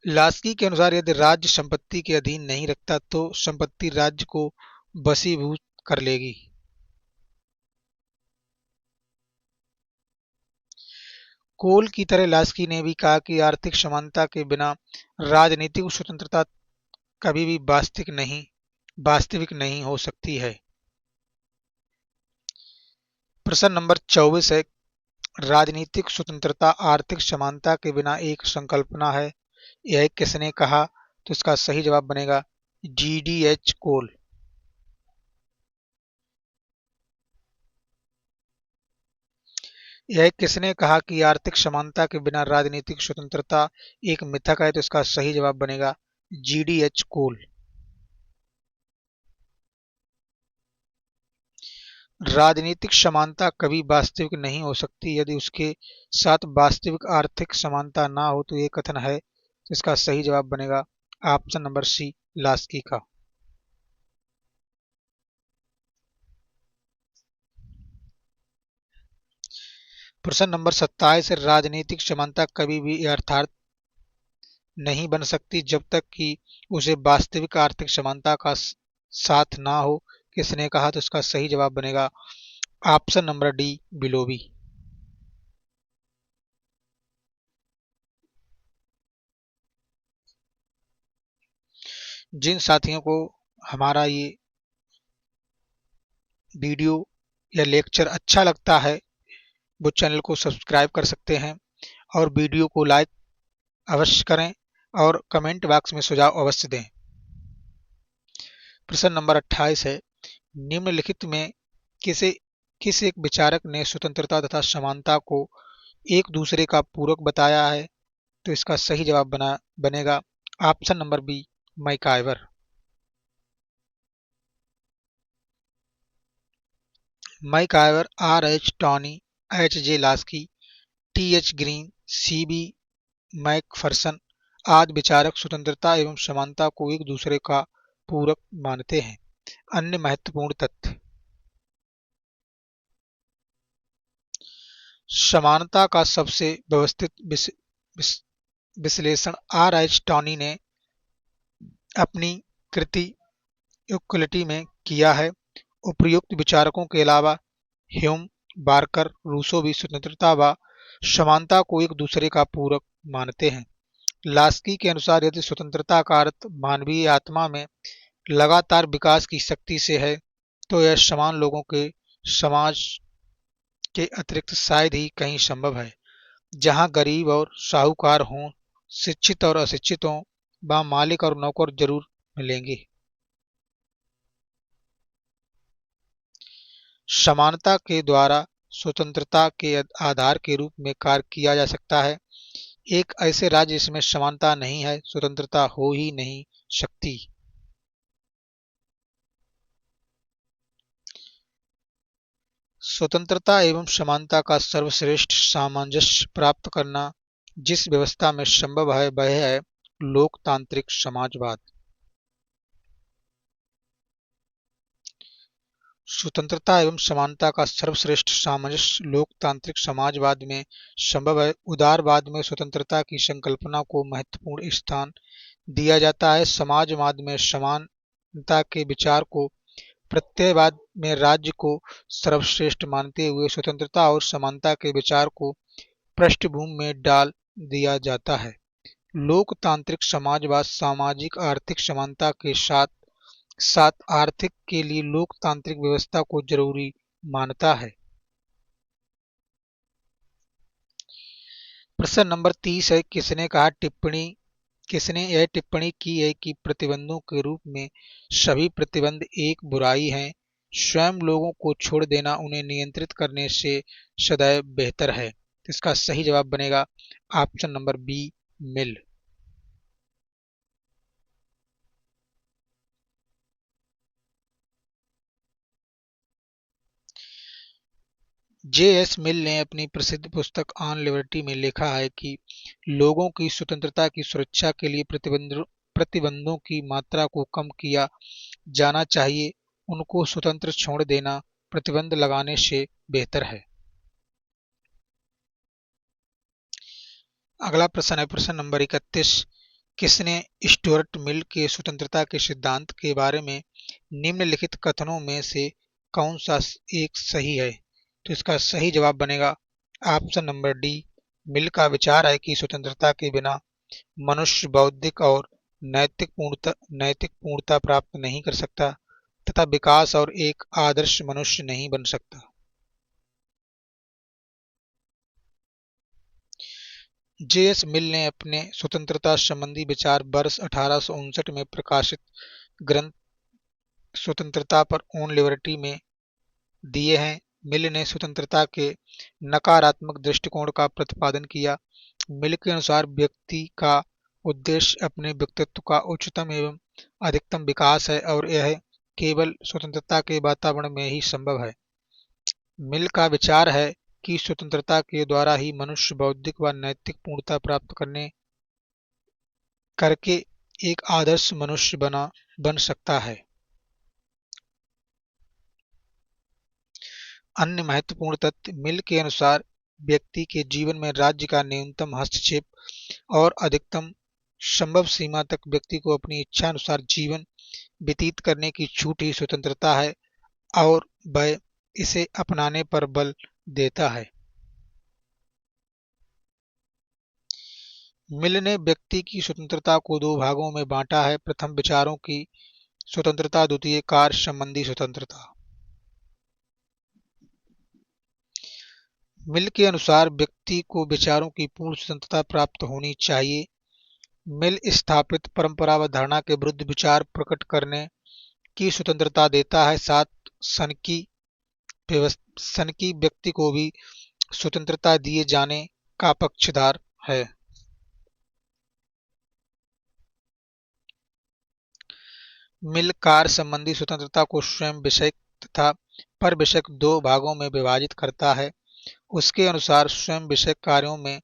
लास्की के अनुसार यदि राज्य संपत्ति के अधीन नहीं रखता तो संपत्ति राज्य को वशीभूत कर लेगी। कोल की तरह लास्की ने भी कहा कि आर्थिक समानता के बिना राजनीतिक स्वतंत्रता कभी भी वास्तविक नहीं हो सकती है। प्रश्न नंबर 24 है, राजनीतिक स्वतंत्रता आर्थिक समानता के बिना एक संकल्पना है, यह किसने कहा? तो इसका सही जवाब बनेगा GDH कोल। यह किसने कहा कि आर्थिक समानता के बिना राजनीतिक स्वतंत्रता एक मिथक है? तो इसका सही जवाब बनेगा GDH कोल। राजनीतिक समानता कभी वास्तविक नहीं हो सकती यदि उसके साथ वास्तविक आर्थिक समानता ना हो, तो ये कथन है। तो इसका सही जवाब बनेगा ऑप्शन नंबर सी, लास्की का। प्रश्न नंबर 27 है, राजनीतिक समानता कभी भी यथार्थ नहीं बन सकती जब तक कि उसे वास्तविक आर्थिक समानता का साथ ना हो। किसने कहा? तो इसका सही जवाब बनेगा ऑप्शन नंबर डी, बिलोबी। जिन साथियों को हमारा ये वीडियो या लेक्चर अच्छा लगता है वो चैनल को सब्सक्राइब कर सकते हैं और वीडियो को लाइक अवश्य करें और कमेंट बॉक्स में सुझाव अवश्य दें। प्रश्न नंबर 28 है, निम्नलिखित में किसे किस एक विचारक ने स्वतंत्रता तथा समानता को एक दूसरे का पूरक बताया है? तो इसका सही जवाब बनेगा option number B, MacIver. MacIver, R H Tawney, H J Laski, T H Green, C B Macpherson आदि विचारक स्वतंत्रता एवं समानता को एक दूसरे का पूरक मानते हैं। अन्य महत्वपूर्ण तथ्य। समानता का सबसे व्यवस्थित विश्लेषण आर एच टॉनी ने अपनी कृति इक्वलिटी में किया है। उपर्युक्त विचारकों के अलावा ह्यूम, बार्कर, रूसो भी स्वतंत्रता व समानता को एक दूसरे का पूरक मानते हैं। लास्की के अनुसार यदि स्वतंत्रता का अर्थ मानवीय आत्मा में लगातार विकास की शक्ति से है, तो यह समान लोगों के समाज के अतिरिक्त शायद ही कहीं संभव है, जहां गरीब और साहूकार हों, शिक्षित और अशिक्षित हों, वहां मालिक और नौकर जरूर मिलेंगे। समानता के द्वारा स्वतंत्रता के आधार के रूप में कार्य किया जा सकता है। एक ऐसे राज्य जिसमें समानता नहीं है, स्वतंत्रता हो ही नहीं सकती। स्वतंत्रता एवं समानता का सर्वश्रेष्ठ सामंजस्य प्राप्त करना जिस व्यवस्था में संभव है, वह है लोकतांत्रिक समाजवाद। स्वतंत्रता एवं समानता का सर्वश्रेष्ठ सामंजस्य लोकतांत्रिक समाजवाद में संभव है। उदारवाद में स्वतंत्रता की संकल्पना को महत्वपूर्ण स्थान दिया जाता है। समाजवाद में समानता के विचार को, प्रत्ययवाद में राज्य को सर्वश्रेष्ठ मानते हुए स्वतंत्रता और समानता के विचार को पृष्ठभूमि में डाल दिया जाता है। लोकतांत्रिक समाजवाद सामाजिक आर्थिक समानता के साथ साथ आर्थिक के लिए लोकतांत्रिक व्यवस्था को जरूरी मानता है। प्रश्न नंबर 30 है, किसने यह टिप्पणी की है कि प्रतिबंधों के रूप में सभी प्रतिबंध एक बुराई हैं, स्वयं लोगों को छोड़ देना उन्हें नियंत्रित करने से सदैव बेहतर है। इसका सही जवाब बनेगा ऑप्शन नंबर बी, मिल। जे एस मिल ने अपनी प्रसिद्ध पुस्तक ऑन लिबर्टी में लिखा है कि लोगों की स्वतंत्रता की सुरक्षा के लिए प्रतिबंधों की मात्रा को कम किया जाना चाहिए, उनको स्वतंत्र छोड़ देना प्रतिबंध लगाने से बेहतर है। अगला प्रश्न है प्रश्न नंबर 31, किसने स्टुअर्ट मिल के स्वतंत्रता के सिद्धांत के बारे में निम्नलिखित कथनों में से कौन सा एक सही है? तो इसका सही जवाब बनेगा ऑप्शन नंबर डी। मिल का विचार है कि स्वतंत्रता के बिना मनुष्य बौद्धिक और नैतिक पूर्णता प्राप्त नहीं कर सकता तथा विकास और एक आदर्श मनुष्य नहीं बन सकता। जे एस मिल ने अपने स्वतंत्रता संबंधी विचार वर्ष 1859 में प्रकाशित ग्रंथ स्वतंत्रता पर ऑन लिबर्टी में दिए हैं। मिल ने स्वतंत्रता के नकारात्मक दृष्टिकोण का प्रतिपादन किया। मिल के अनुसार व्यक्ति का उद्देश्य अपने व्यक्तित्व का उच्चतम एवं अधिकतम विकास है और यह केवल स्वतंत्रता के वातावरण में ही संभव है। मिल का विचार है कि स्वतंत्रता के द्वारा ही मनुष्य बौद्धिक व नैतिक पूर्णता प्राप्त करके एक आदर्श मनुष्य बन सकता है। अन्य महत्वपूर्ण तथ्य। मिल के अनुसार व्यक्ति के जीवन में राज्य का न्यूनतम हस्तक्षेप और अधिकतम संभव सीमा तक व्यक्ति को अपनी इच्छा अनुसार जीवन व्यतीत करने की छूट ही स्वतंत्रता है और वह इसे अपनाने पर बल देता है। मिल ने व्यक्ति की स्वतंत्रता को दो भागों में बांटा है। प्रथम विचारों की स्वतंत्रता, द्वितीय कार्य संबंधी स्वतंत्रता। मिल के अनुसार व्यक्ति को विचारों की पूर्ण स्वतंत्रता प्राप्त होनी चाहिए। मिल स्थापित परंपरा व धारणा के विरुद्ध विचार प्रकट करने की स्वतंत्रता देता है। साथ सनकी व्यक्ति को भी स्वतंत्रता दिए जाने का पक्षधर है। मिल कार्य संबंधी स्वतंत्रता को स्वयं विषय तथा पर विषयक दो भागों में विभाजित करता है। उसके अनुसार स्वयं विषयक कार्यों में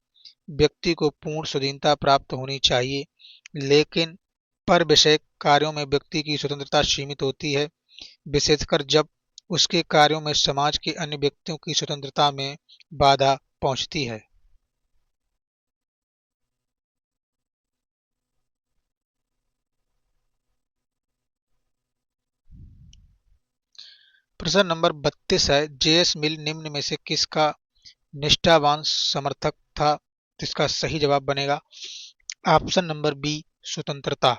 व्यक्ति को पूर्ण स्वाधीनता प्राप्त होनी चाहिए, लेकिन पर विषयक कार्यों में व्यक्ति की स्वतंत्रता सीमित होती है, विशेषकर जब उसके कार्यों में समाज के अन्य व्यक्तियों की स्वतंत्रता में बाधा पहुंचती है। प्रश्न नंबर 32 है, जेएस मिल निम्न में से किसका निष्ठावान समर्थक था? इसका सही जवाब बनेगा ऑप्शन नंबर बी, स्वतंत्रता।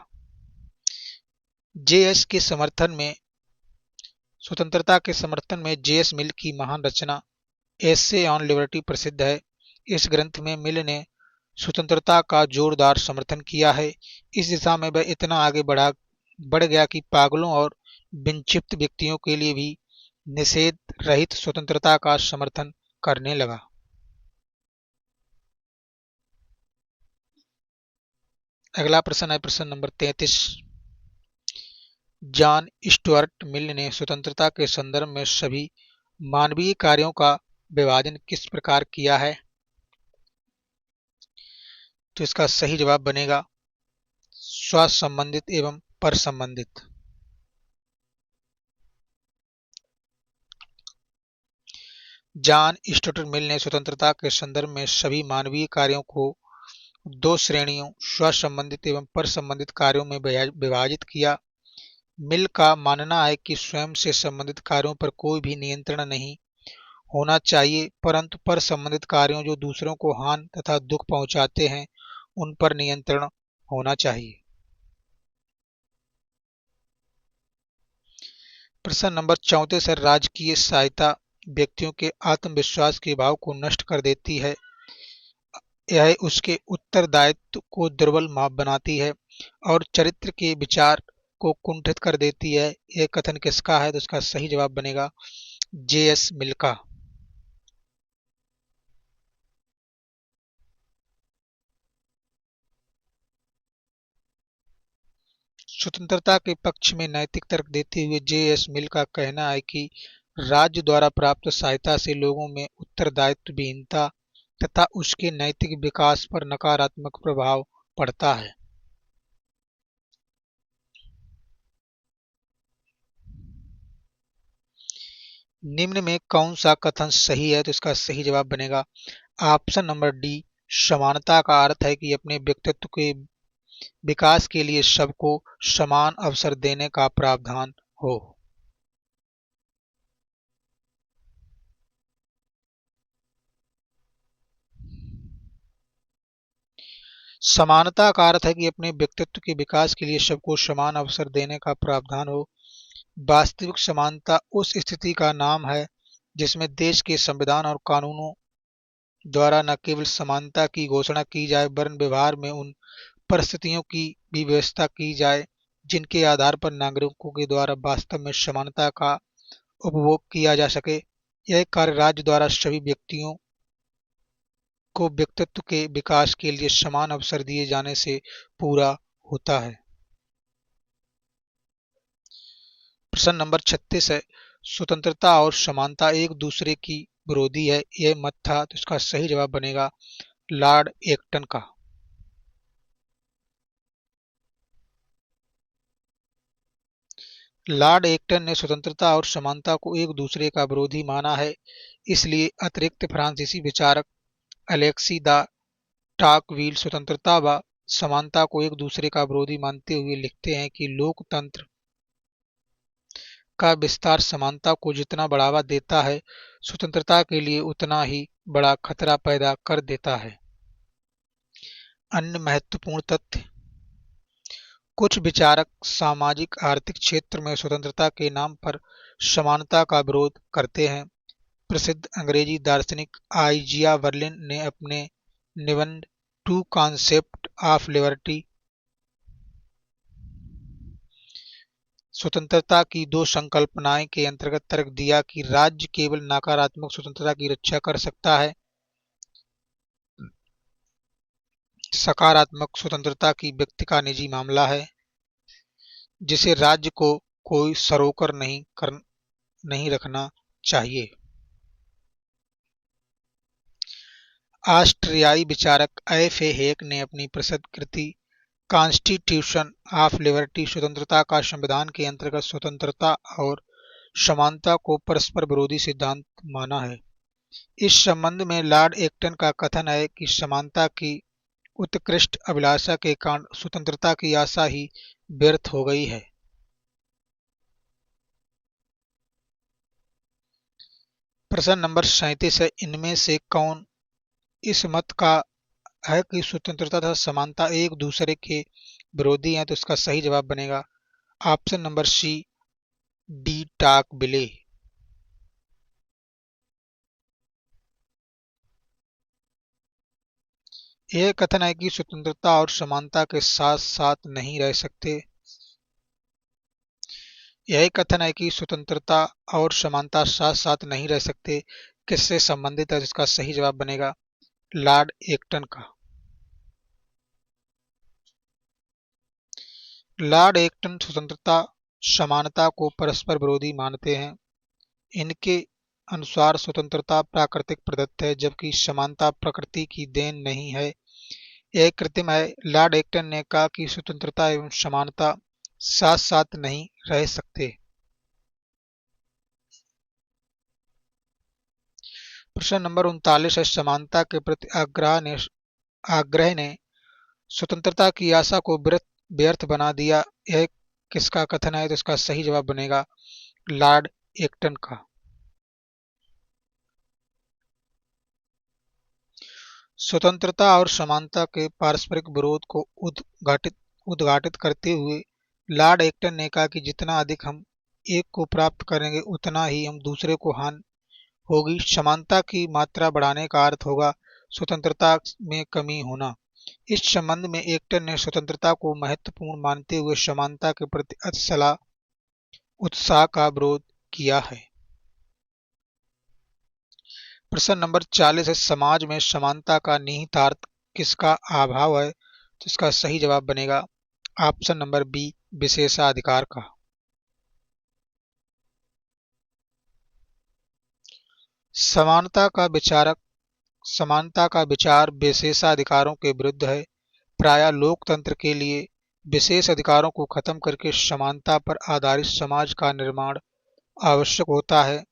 जेएस के समर्थन में स्वतंत्रता के समर्थन में जेएस मिल की महान रचना एसे ऑन लिबर्टी प्रसिद्ध है। इस ग्रंथ में मिल ने स्वतंत्रता का जोरदार समर्थन किया है। इस दिशा में वह इतना आगे बढ़ गया कि पागलों और विक्षिप्त व्यक्तियों के लिए भी निषेध रहित स्वतंत्रता का समर्थन करने लगा। अगला प्रश्न है प्रश्न नंबर 33। जॉन स्टुअर्ट मिल ने स्वतंत्रता के संदर्भ में सभी मानवीय कार्यों का विभाजन किस प्रकार किया है? तो इसका सही जवाब बनेगा स्व संबंधित एवं पर संबंधित। जॉन स्टुअर्ट मिल ने स्वतंत्रता के संदर्भ में सभी मानवीय कार्यों को दो श्रेणियों स्व संबंधित एवं पर संबंधित कार्यों में विभाजित किया। मिल का मानना है कि स्वयं से संबंधित कार्यों पर कोई भी नियंत्रण नहीं होना चाहिए, परंतु पर संबंधित कार्यों जो दूसरों को हानि तथा दुख पहुंचाते हैं उन पर नियंत्रण होना चाहिए। प्रश्न नंबर 34 है, राजकीय सहायता व्यक्तियों के आत्मविश्वास के भाव को नष्ट कर देती है, यह उसके उत्तरदायित्व को दुर्बल बनाती है और चरित्र के विचार को कुंठित कर देती है। यह कथन किसका है? तो इसका सही जवाब बनेगा जेएस मिल का। स्वतंत्रता के पक्ष में नैतिक तर्क देते हुए जेएस मिल का कहना है कि राज्य द्वारा प्राप्त सहायता से लोगों में उत्तरदायित्व विहीनता तथा उसके नैतिक विकास पर नकारात्मक प्रभाव पड़ता है। निम्न में कौन सा कथन सही है? तो इसका सही जवाब बनेगा ऑप्शन नंबर डी, समानता का अर्थ है कि अपने व्यक्तित्व के विकास के लिए सबको समान अवसर देने का प्रावधान हो। समानता का अर्थ है कि अपने व्यक्तित्व के विकास के लिए सबको समान अवसर देने का प्रावधान हो। वास्तविक समानता उस स्थिति का नाम है जिसमें देश के संविधान और कानूनों द्वारा न केवल समानता की घोषणा की जाए वरन व्यवहार में उन परिस्थितियों की भी व्यवस्था की जाए जिनके आधार पर नागरिकों के द्वारा वास्तव में समानता का उपभोग किया जा सके। यह कार्य राज्य द्वारा सभी व्यक्तियों को व्यक्तित्व के विकास के लिए समान अवसर दिए जाने से पूरा होता है। प्रश्न नंबर 36 है, स्वतंत्रता और समानता एक दूसरे की विरोधी है, यह मत था। तो इसका सही जवाब बनेगा लॉर्ड एक्टन का। लॉर्ड एक्टन ने स्वतंत्रता और समानता को एक दूसरे का विरोधी माना है। इसलिए अतिरिक्त फ्रांसीसी विचारक अलेक्सी द टॉकविल स्वतंत्रता व समानता को एक दूसरे का विरोधी मानते हुए लिखते हैं कि लोकतंत्र का विस्तार समानता को जितना बढ़ावा देता है स्वतंत्रता के लिए उतना ही बड़ा खतरा पैदा कर देता है। अन्य महत्वपूर्ण तथ्य, कुछ विचारक सामाजिक आर्थिक क्षेत्र में स्वतंत्रता के नाम पर समानता का विरोध करते हैं। प्रसिद्ध अंग्रेजी दार्शनिक आइजिया बर्लिन ने अपने निबंध टू कॉन्सेप्ट ऑफ लिबर्टी स्वतंत्रता की दो संकल्पनाएं के अंतर्गत तर्क दिया कि राज्य केवल नकारात्मक स्वतंत्रता की रक्षा कर सकता है, सकारात्मक स्वतंत्रता की व्यक्ति का निजी मामला है जिसे राज्य को कोई सरोकर नहीं कर नहीं रखना चाहिए। ऑस्ट्रियाई विचारक एफ ए हेक ने अपनी प्रसिद्ध कृति कॉन्स्टिट्यूशन ऑफ लिबर्टी स्वतंत्रता का संविधान के अंतर्गत स्वतंत्रता और समानता को परस्पर विरोधी सिद्धांत माना है। इस संबंध में लॉर्ड एक्टन का कथन है कि समानता की उत्कृष्ट अभिलाषा के कारण स्वतंत्रता की आशा ही व्यर्थ हो गई है। प्रश्न नंबर 37 है, इनमें से कौन इस मत का है कि स्वतंत्रता तथा समानता एक दूसरे के विरोधी हैं? तो इसका सही जवाब बनेगा ऑप्शन नंबर सी, डी टाक बिले। यह कथन है कि स्वतंत्रता और समानता के साथ साथ नहीं रह सकते। यही कथन है कि स्वतंत्रता और समानता साथ साथ नहीं रह सकते, किससे संबंधित है? जिसका सही जवाब बनेगा लॉर्ड एक्टन का। लॉर्ड एक्टन स्वतंत्रता समानता को परस्पर विरोधी मानते हैं। इनके अनुसार स्वतंत्रता प्राकृतिक प्रदत्त है जबकि समानता प्रकृति की देन नहीं है, यह कृत्रिम है। लॉर्ड एक्टन ने कहा कि स्वतंत्रता एवं समानता साथ साथ नहीं रह सकते। प्रश्न नंबर 39 है, समानता के प्रति आग्रह ने स्वतंत्रता की आशा को व्यर्थ बना दिया, यह किसका कथन है? तो इसका सही जवाब बनेगा लॉर्ड एक्टन का। स्वतंत्रता और समानता के पारस्परिक विरोध को उद्घाटित करते हुए लॉर्ड एक्टन ने कहा कि जितना अधिक हम एक को प्राप्त करेंगे उतना ही हम दूसरे को हानि होगी। समानता की मात्रा बढ़ाने का अर्थ होगा स्वतंत्रता में कमी होना। इस संबंध में एक्टन ने स्वतंत्रता को महत्वपूर्ण मानते हुए समानता के प्रति उत्साह का विरोध किया है। प्रश्न नंबर 40 है, समाज में समानता का निहितार्थ किसका अभाव है? तो इसका सही जवाब बनेगा ऑप्शन नंबर बी, विशेषाधिकार का। समानता का विचार विशेषाधिकारों के विरुद्ध है। प्रायः लोकतंत्र के लिए विशेष अधिकारों को खत्म करके समानता पर आधारित समाज का निर्माण आवश्यक होता है।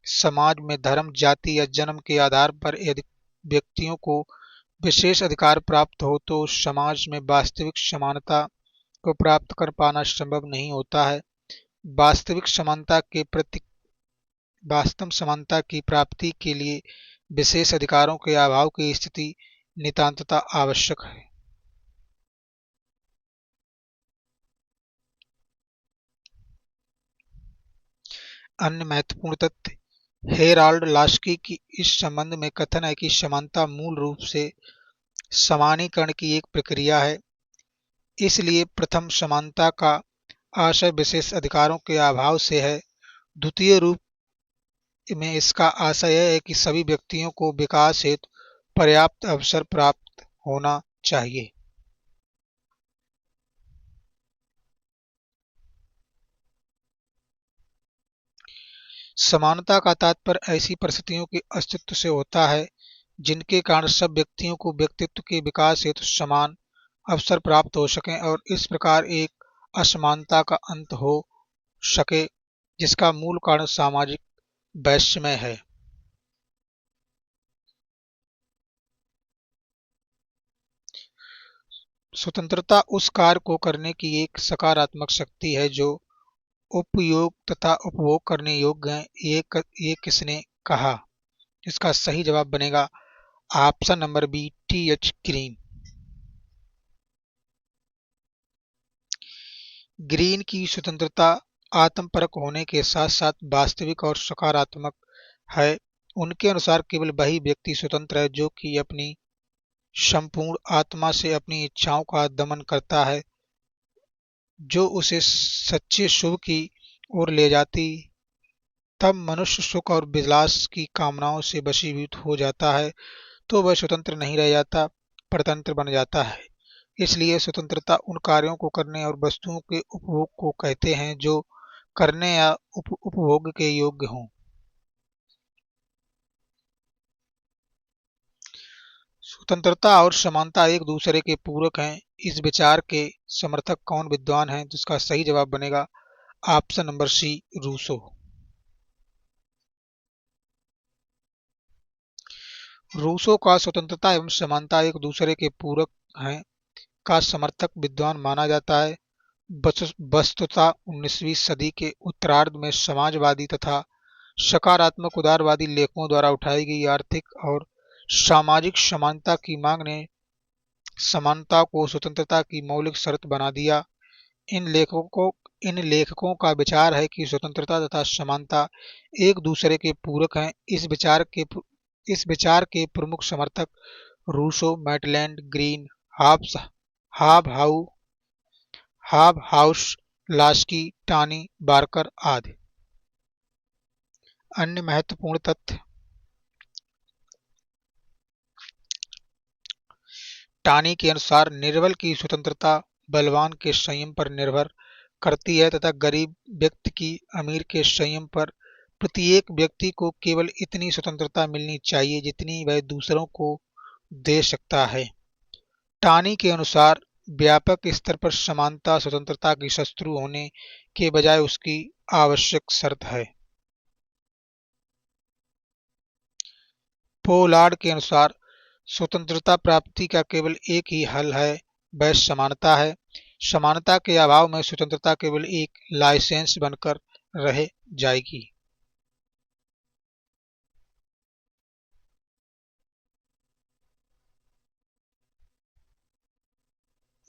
समाज में धर्म, जाति या जन्म के आधार पर यदि व्यक्तियों को विशेष अधिकार प्राप्त हो तो समाज में वास्तविक समानता को प्राप्त कर पाना संभव नहीं होता है। वास्तविक समानता के प्रति वास्तव समानता की प्राप्ति के लिए विशेष अधिकारों के अभाव की स्थिति नितांतता आवश्यक है। अन्य महत्वपूर्ण तथ्य, हेराल्ड लास्की की इस संबंध में कथन है कि समानता मूल रूप से समानीकरण की एक प्रक्रिया है, इसलिए प्रथम समानता का आशय विशेष अधिकारों के अभाव से है। द्वितीय रूप में इसका आशय यह है कि सभी व्यक्तियों को विकास हेतु पर्याप्त अवसर प्राप्त होना चाहिए। समानता का तात्पर्य ऐसी परिस्थितियों के अस्तित्व से होता है जिनके कारण सब व्यक्तियों को व्यक्तित्व के विकास हेतु समान अवसर प्राप्त हो सकें और इस प्रकार एक असमानता का अंत हो सके जिसका मूल कारण सामाजिक वैषम्य है। स्वतंत्रता उस कार्य को करने की एक सकारात्मक शक्ति है जो उपयोग तथा उपभोग करने योग्य है, ये किसने कहा? इसका सही जवाब बनेगा option number B, T H Green. Green की स्वतंत्रता आत्मपरक होने के साथ साथ वास्तविक और सकारात्मक है। उनके अनुसार केवल वही व्यक्ति स्वतंत्र है जो कि अपनी संपूर्ण आत्मा से अपनी इच्छाओं का दमन करता है, जो उसे सच्चे शुभ की ओर ले जाती। तब मनुष्य सुख और विलास की कामनाओं से वशीभूत हो जाता है तो वह स्वतंत्र नहीं रह जाता, परतंत्र बन जाता है। इसलिए स्वतंत्रता उन कार्यों को करने और वस्तुओं के उपभोग को कहते हैं जो करने या उपभोग के योग्य हों। स्वतंत्रता और समानता एक दूसरे के पूरक हैं। इस विचार के समर्थक कौन विद्वान हैं? जिसका सही जवाब बनेगा option number C, Rousseau. Rousseau का स्वतंत्रता एवं समानता एक दूसरे के पूरक हैं का समर्थक विद्वान माना जाता है। वस्तुतः 19वीं सदी के उत्तरार्ध में समाजवादी तथा सकारात्मक उदारवादी लेखकों द्वारा उठाई गई आर्थिक और सामाजिक समानता की मांग ने समानता को स्वतंत्रता की मौलिक शर्त बना दिया। इन लेखकों का विचार है कि स्वतंत्रता तथा समानता एक दूसरे के पूरक हैं। इस विचार के प्रमुख समर्थक रूसो, मैटलैंड, ग्रीन, हाब्स हाबहाउ हाबहाउस, लास्की, टानी, बार्कर आदि। अन्य महत्वपूर्ण तथ्य। टानी के अनुसार निर्बल की स्वतंत्रता बलवान के संयम पर निर्भर करती है तथा गरीब व्यक्ति की अमीर के संयम पर। प्रत्येक व्यक्ति को केवल इतनी स्वतंत्रता मिलनी चाहिए जितनी वह दूसरों को दे सकता है। टानी के अनुसार व्यापक स्तर पर समानता स्वतंत्रता की शत्रु होने के बजाय उसकी आवश्यक शर्त है। पोलार्ड के अनुसार स्वतंत्रता प्राप्ति का केवल एक ही हल है, वह समानता है। समानता के अभाव में स्वतंत्रता केवल एक लाइसेंस बनकर रह जाएगी।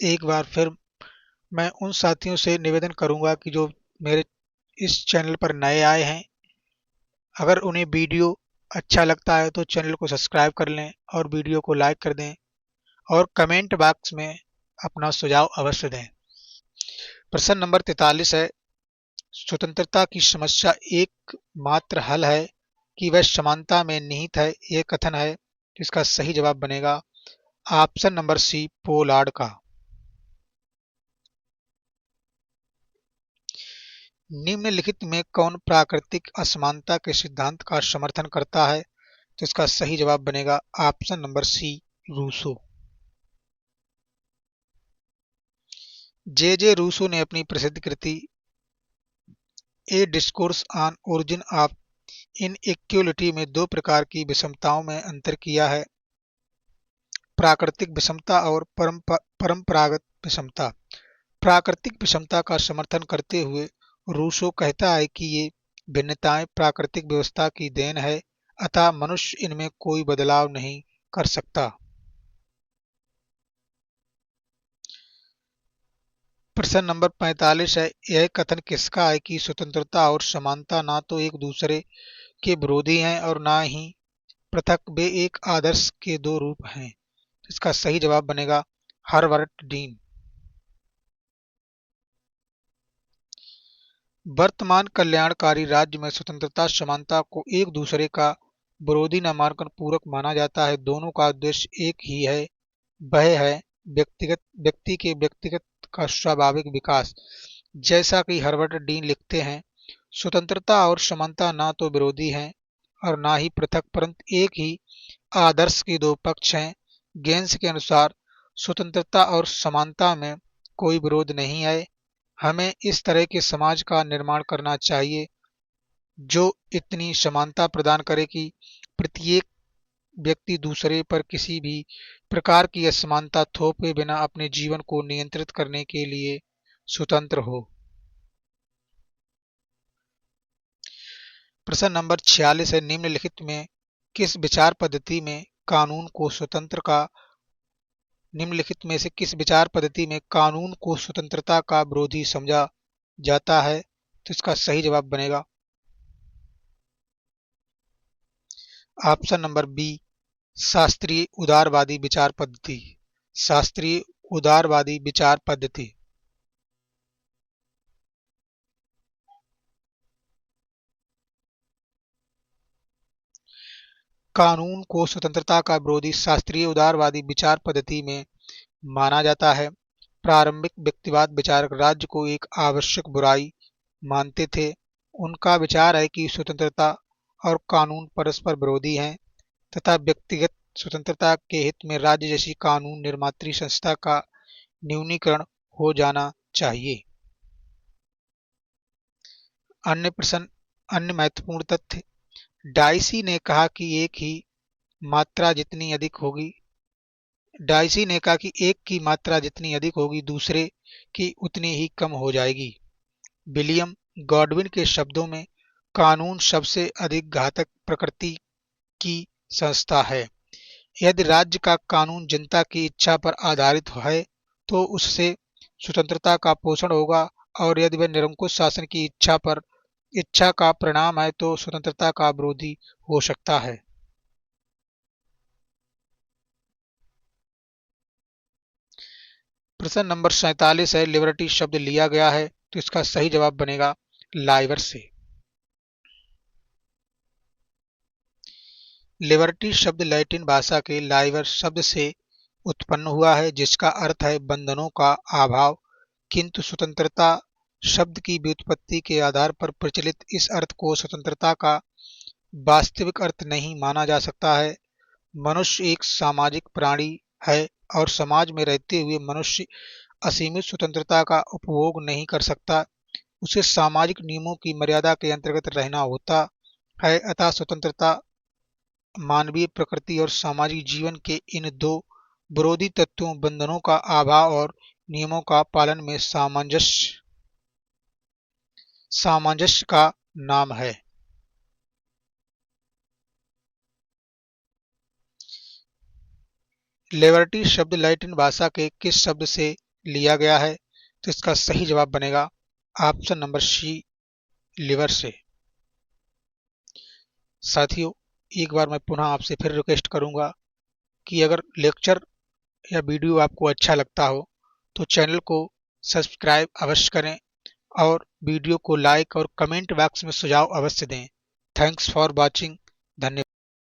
एक बार फिर मैं उन साथियों से निवेदन करूंगा कि जो मेरे इस चैनल पर नए आए हैं, अगर उन्हें वीडियो अच्छा लगता है तो चैनल को सब्सक्राइब कर लें और वीडियो को लाइक कर दें और कमेंट बॉक्स में अपना सुझाव अवश्य दें। प्रश्न नंबर 43 है, स्वतंत्रता की समस्या एकमात्र हल है कि वह समानता में निहित है, यह कथन है। इसका सही जवाब बनेगा ऑप्शन नंबर सी, पोलार्ड का। निम्नलिखित में कौन प्राकृतिक असमानता के सिद्धांत का समर्थन करता है? तो इसका सही जवाब बनेगा option number C, Rousseau. J Rousseau ने अपनी प्रसिद्ध कृति a discourse on origin of inequality में दो प्रकार की विषमताओं में अंतर किया है, प्राकृतिक विषमता और परंपरागत विषमता। प्राकृतिक विषमता का समर्थन करते हुए रूसो कहता है कि ये भिन्नताएं प्राकृतिक व्यवस्था की देन है, अतः मनुष्य इनमें कोई बदलाव नहीं कर सकता। प्रश्न नंबर 45 है, यह कथन किसका है कि स्वतंत्रता और समानता ना तो एक दूसरे के विरोधी हैं और ना ही पृथक, वे एक आदर्श के दो रूप हैं। इसका सही जवाब बनेगा हर्बर्ट डीन। वर्तमान कल्याणकारी राज्य में स्वतंत्रता समानता को एक दूसरे का विरोधी न मानकर पूरक माना जाता है। दोनों का उद्देश्य एक ही है, वह है व्यक्ति के व्यक्तिगत का स्वाभाविक विकास। जैसा कि हर्बर्ट डीन लिखते हैं, स्वतंत्रता और समानता ना तो विरोधी हैं और ना ही पृथक, परंतु एक ही आदर्श के दो पक्ष हैं। गेंस के अनुसार स्वतंत्रता और समानता में कोई विरोध नहीं है। हमें इस तरह के समाज का निर्माण करना चाहिए जो इतनी समानता प्रदान करे कि प्रत्येक व्यक्ति दूसरे पर किसी भी प्रकार की असमानता थोपे बिना अपने जीवन को नियंत्रित करने के लिए स्वतंत्र हो। प्रश्न नंबर 46 है, निम्नलिखित में किस विचार पद्धति में कानून को स्वतंत्र का निम्नलिखित में से किस विचार पद्धति में कानून को स्वतंत्रता का विरोधी समझा जाता है? तो इसका सही जवाब बनेगा ऑप्शन नंबर बी, शास्त्रीय उदारवादी विचार पद्धति। शास्त्रीय उदारवादी विचार पद्धति। कानून को स्वतंत्रता का विरोधी शास्त्रीय उदारवादी विचार पद्धति में माना जाता है। प्रारंभिक व्यक्तिवाद विचारक राज्य को एक आवश्यक बुराई मानते थे। उनका विचार है कि स्वतंत्रता और कानून परस्पर विरोधी हैं तथा व्यक्तिगत स्वतंत्रता के हित में राज्य जैसी कानून निर्मात्री संस्था का न्यूनीकरण हो जाना चाहिए। अन्य प्रश्न, अन्य महत्वपूर्ण तथ्य। डाइसी ने कहा कि मात्रा जितनी अधिक होगी डाइसी ने कहा कि एक की मात्रा जितनी अधिक होगी दूसरे की उतनी ही कम हो जाएगी। विलियम गॉडविन के शब्दों में कानून सबसे अधिक घातक प्रकृति की संस्था है। यदि राज्य का कानून जनता की इच्छा पर आधारित है तो उससे स्वतंत्रता का पोषण होगा, और यदि वह निरंकुश शासन की इच्छा का परिणाम है तो स्वतंत्रता का विरोधी हो सकता है। प्रश्न नंबर 47 है, लिबर्टी शब्द लिया गया है तो इसका सही जवाब बनेगा लाइबर से। लिबर्टी शब्द लैटिन भाषा के लाइबर शब्द से उत्पन्न हुआ है जिसका अर्थ है बंधनों का अभाव, किंतु स्वतंत्रता शब्द की व्युत्पत्ति के आधार पर प्रचलित इस अर्थ को स्वतंत्रता का वास्तविक अर्थ नहीं माना जा सकता है। मनुष्य एक सामाजिक प्राणी है और समाज में रहते हुए मनुष्य असीमित स्वतंत्रता का उपभोग नहीं कर सकता। उसे सामाजिक नियमों की मर्यादा के अंतर्गत रहना होता है। अतः स्वतंत्रता मानवीय प्रकृति और सामाजिक जीवन के इन दो विरोधी तत्वों बंधनों का अभाव और नियमों का पालन में सामंजस्य का नाम है। लिबर्टी शब्द लैटिन भाषा के किस शब्द से लिया गया है तो इसका सही जवाब बनेगा ऑप्शन नंबर सी, लिवर से। साथियों, एक बार मैं पुनः आपसे फिर रिक्वेस्ट करूंगा कि अगर लेक्चर या वीडियो आपको अच्छा लगता हो तो चैनल को सब्सक्राइब अवश्य करें और वीडियो को लाइक और कमेंट बॉक्स में सुझाव अवश्य दें। Thanks for watching. धन्यवाद।